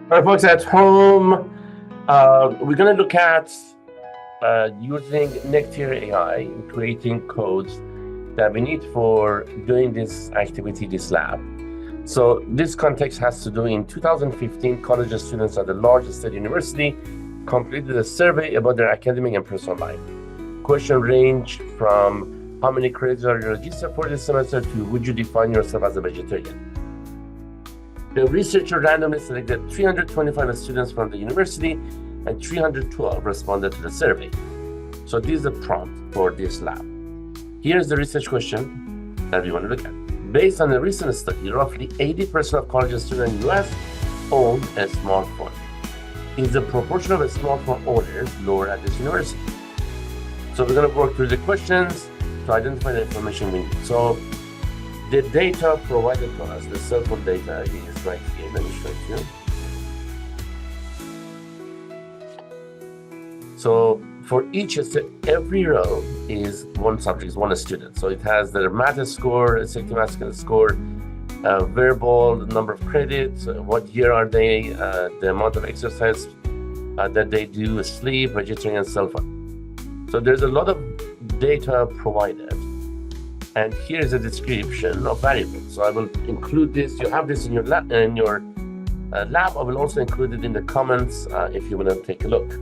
All right, folks at home, we're going to look at using NECTIR AI in creating codes that we need for doing this activity, this lab. So this context has to do in 2015, college students at the largest state university completed a survey about their academic and personal life. Question range from how many credits are you registered for this semester to would you define yourself as a vegetarian? The researcher randomly selected 325 students from the university and 312 responded to the survey. So this is a prompt for this lab. Here's the research question that we want to look at. Based on a recent study, roughly 80% of college students in the US own a smartphone. Is the proportion of smartphone owners lower at this university? So we're going to work through the questions to identify the information we need. So the data provided to us, the cell phone data, is right here. Let me show it to you. So for every row is one subject, is one student. So it has their math score, executive math score, verbal, number of credits, what year are they, the amount of exercise that they do, sleep, vegetarian, and cell phone. So there's a lot of data provided. And here's a description of variables. So I will include this. You have this in your lab. I will also include it in the comments if you want to take a look.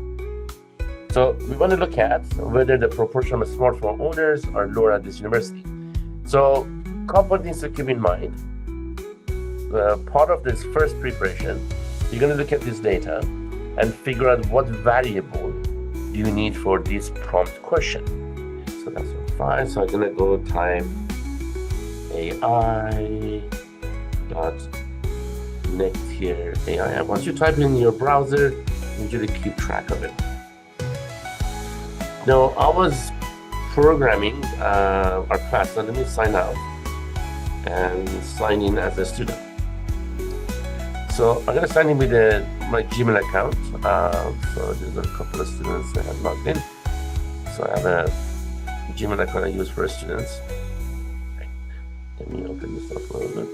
So we want to look at whether the proportion of smartphone owners are lower at this university. So a couple things to keep in mind. Part of this first preparation, you're going to look at this data and figure out what variable do you need for this prompt question. So that's fine. So I'm going to go type AI dot NECTIR AI. And once you type in your browser, usually keep track of it. Now, I was programming our class. So let me sign out and sign in as a student. So I'm going to sign in with my Gmail account. So there's a couple of students that have logged in. So I have a Gmail account I use for students. Let me open this up a little bit.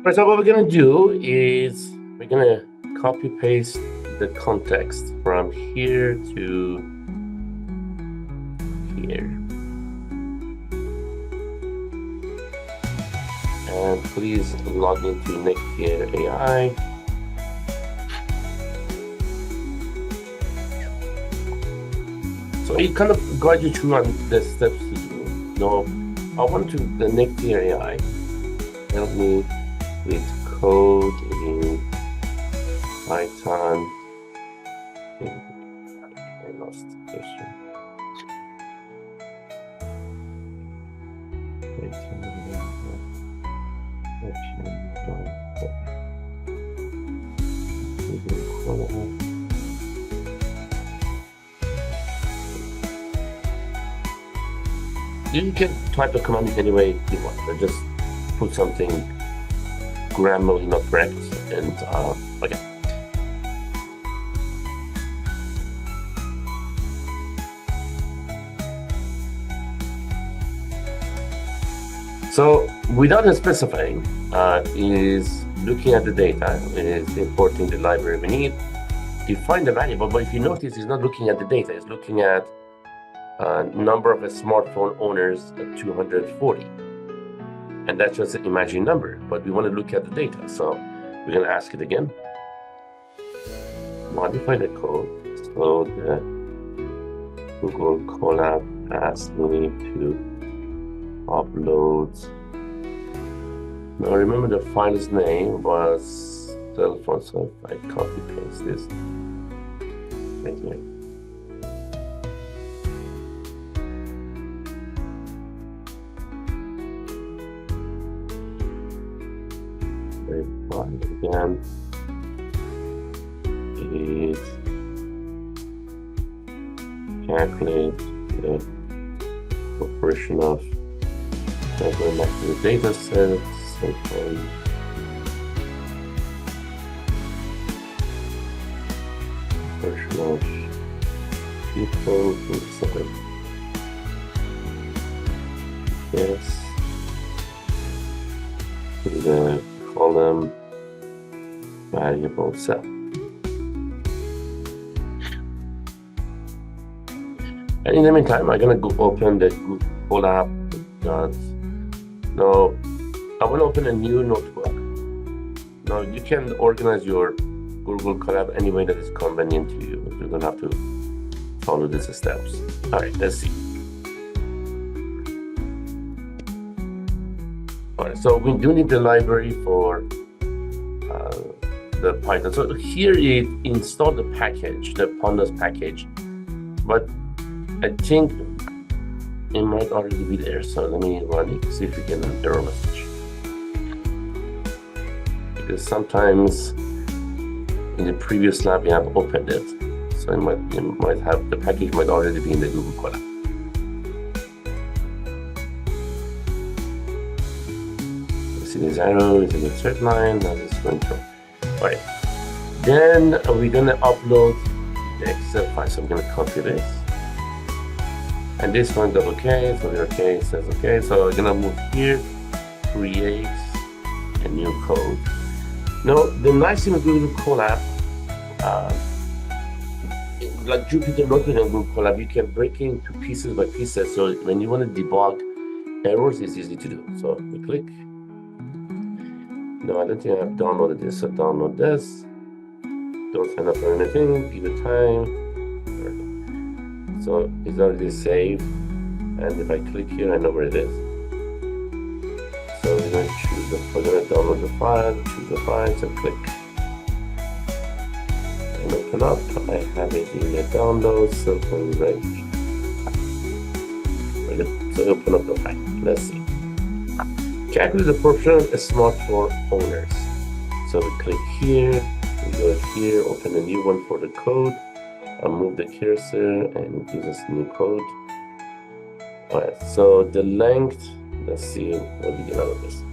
Right, so what we're going to do is we're going to copy paste the context from here to here. And please log into NECTIR AI. So it kind of guides you through on the steps to do. Now, I want the NECTIR AI help me with code in Python. I lost the question. You can type the command any way you want, but just put something grammatically not correct and okay. So without specifying, is looking at the data, is importing the library we need, define the variable, but if you notice, he's not looking at the data, he's looking at number of smartphone owners at 240. And that's just an imaginary number, but we want to look at the data. So we're going to ask it again. Modify the code. So the Google Colab asks me to upload. Now remember the file's name was cell phone, so if I copy paste this right here. Again is calculate the proportion of going back to the data set, proportion of people who second. Yes. to the column variable cell. And in the meantime, I'm gonna go open the Google Colab. Now, I want to open a new notebook. Now, you can organize your Google Colab any way that is convenient to you. You don't have to follow these steps. All right, let's see. All right, so we do need the library for the Python. So here it installed the package, the pandas package, but I think it might already be there. So let me run it, see if we get an error message. Because sometimes in the previous lab we have opened it, so it might have the package might already be in the Google Colab. You see this arrow is in the third line. Now it's going through. All right. Then we're gonna upload the Excel file. So I'm gonna copy this. And this one does okay, so the okay says okay. So we're gonna move here, create a new code. Now, the nice thing with Google Colab, like Jupyter Notebook and Google Colab, you can break it into pieces by pieces. So when you want to debug errors, it's easy to do. So we click. No, I don't think I've downloaded this. So download this. Don't sign up for anything. Give it time. So it's already saved, and if I click here, I know where it is. So we're going to choose we're going to download the file, choose the file, so click and open up. I have it in the download, so ready. So open up the file. Let's see. Calculate the proportion smart for owners. So we click here, we go here, open a new one for the code. I'll move the cursor and give us new code. All right, so the length, let's see what we get out of this.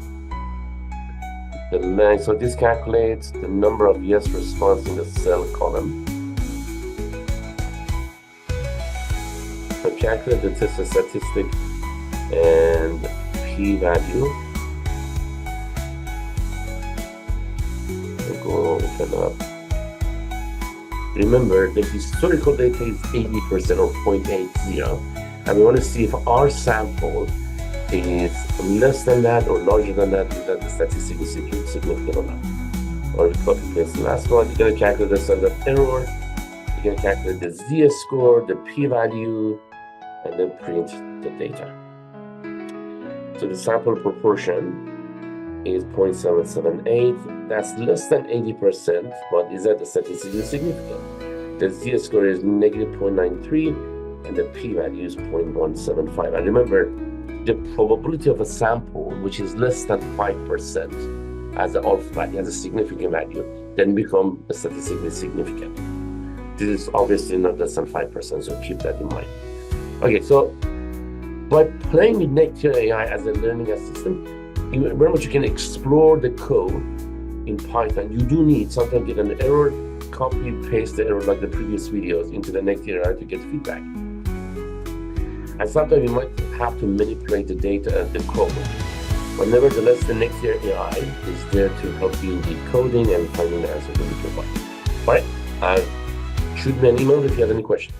The length, so this calculates the number of yes response in the cell column. So calculate the test statistic and p-value. We'll go open up. Remember, the historical data is 80% or 0.80, and we want to see if our sample is less than that or larger than that, is that the statistically significant or not. Or we copy paste the last one. You're going to calculate the standard error, you're going to calculate the z-score, the p-value, and then print the data. So the sample proportion is 0.778. That's less than 80%, but is that the statistically significant? The z-score is -0.93, and the p-value is 0.175. And remember, the probability of a sample which is less than 5% as an alpha value, as a significant value, then become statistically significant. This is obviously not less than 5%, so keep that in mind. Okay, so by playing with NECTIR AI as a learning assistant, very much you can explore the code in Python. You do need sometimes get an error, copy paste the error like the previous videos into the NECTIR AI to get feedback. And sometimes you might have to manipulate the data and the code. But nevertheless, the NECTIR AI is there to help you with coding and finding the answer to the problem. All right, shoot me an email if you have any questions.